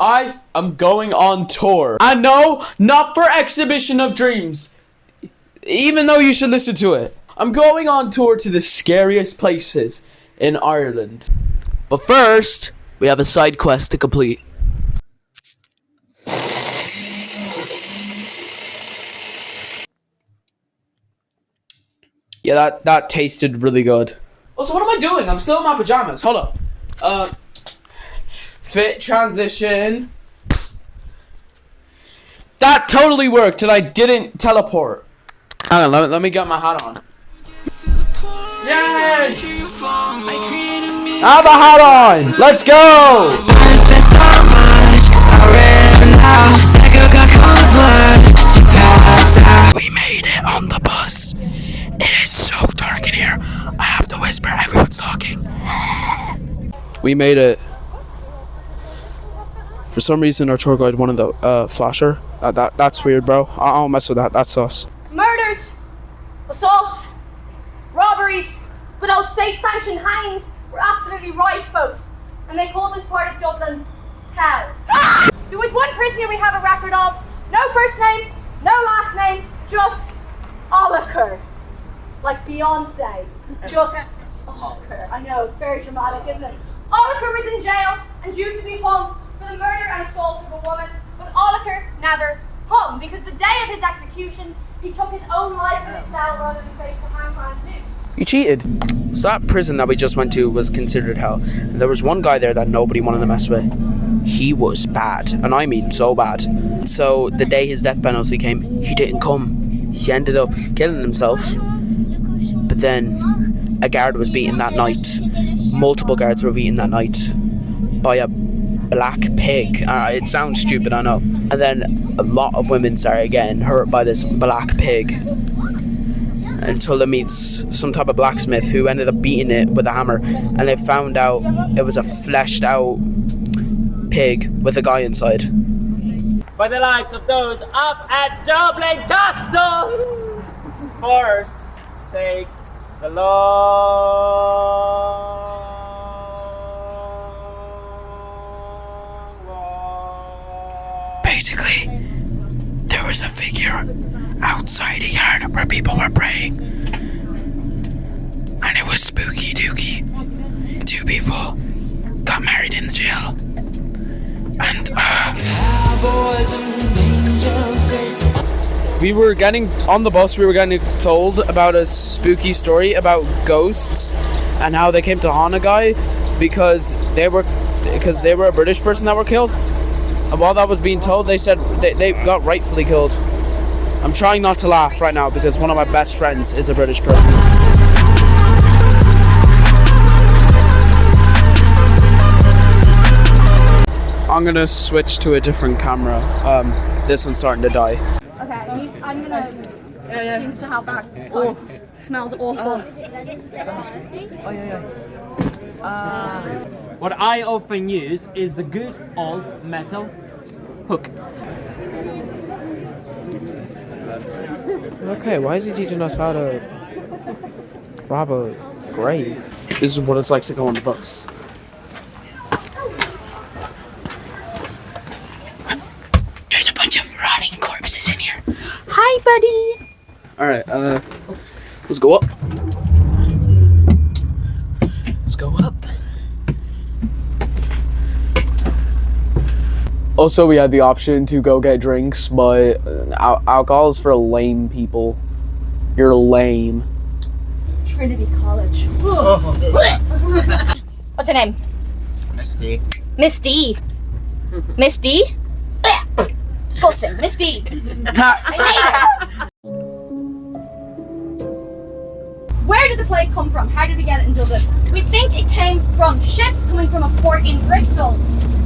I am going on tour. And no, not for Exhibition of Dreams. Even though you should listen to it. I'm going on tour to the scariest places in Ireland. But first, we have a side quest to complete. Yeah, that tasted really good. Also, what am I doing? I'm still in my pajamas. Hold up. Fit transition. That totally worked, and I didn't teleport. Hang on, let me get my hat on. Yay! I have a hat on! Let's go! We made it on the bus. It is so dark in here. I have to whisper, everyone's talking. We made it. For some reason, our tour guide wanted the flasher. That's weird, bro. I don't mess with that. That's us. Murders, assaults, robberies, good old state-sanctioned hangings were absolutely rife, folks. And they call this part of Dublin hell. There was one prisoner we have a record of. No first name, no last name, just Oliver. Like Beyonce. Just Oliver. I know, it's very dramatic, isn't it? Oliver was in jail and due to be hung for the murder and assault of a woman, but Oliver never hung because the day of his execution, he took his own life in his cell rather than face the hangman's noose. You cheated. So that prison that we just went to was considered hell. And there was one guy there that nobody wanted to mess with. He was bad, and I mean so bad. So the day his death penalty came, he didn't come. He ended up killing himself. But then a guard was beaten that night. Multiple guards were beaten that night by a black pig. It sounds stupid, I know. And then a lot of women started getting hurt by this black pig until they meets some type of blacksmith who ended up beating it with a hammer, and they found out it was a fleshed out pig with a guy inside. By the likes of those up at Dublin Castle! First, take the long walk. Basically, there was a figure outside a yard where people were praying, and it was spooky dooky. 2 people got married in the jail, and we were getting on the bus. We were getting told about a spooky story about ghosts and how they came to haunt a guy because they were a British person that were killed. And while that was being told, they said they got rightfully killed. I'm trying not to laugh right now because one of my best friends is a British person. I'm gonna switch to a different camera. This one's starting to die. Okay, I'm gonna. Seems to have that. Oh, smells awful. What I often use is the good old metal hook. Okay, why is he teaching us how to rob a grave? This is what it's like to go on the bus. There's a bunch of rotting corpses in here. Hi, buddy. Alright, let's go up. Let's go up. Also, we had the option to go get drinks, but alcohol is for lame people. You're lame. Trinity College. What's her name? Miss D. Miss D. Miss D? Disgusting. Miss D. I hate it. Where did the plague come from? How did we get it in Dublin? We think it came from ships coming from a port in Bristol.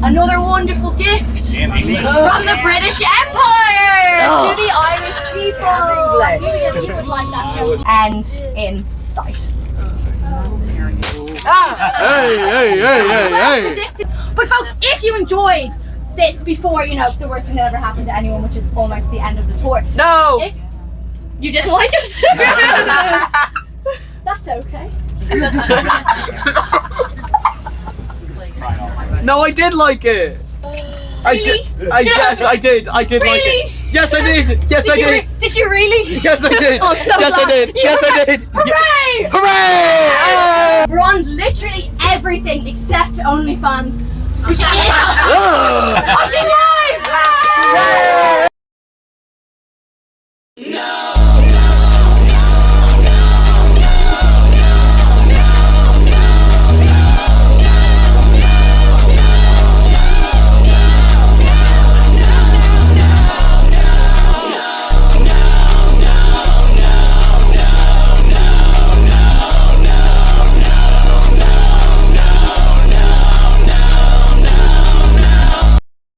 Another wonderful gift from the British Empire to the Irish people. I knew you would like that joke. And in sight. Hey. But folks, if you enjoyed this before, the worst thing that ever happened to anyone, which is almost the end of the tour. No! If you didn't like us? That's okay. No, I did like it. Really? Yes, I did. I did like Really? it. Yes, I did. Yes, I did. Did you really? Yes, I did. Oh, I'm so yes, I glad. did. Yes, I did. Hooray! Hooray! Ah! We're on literally everything except OnlyFans. Which is Ah! oh, she's live!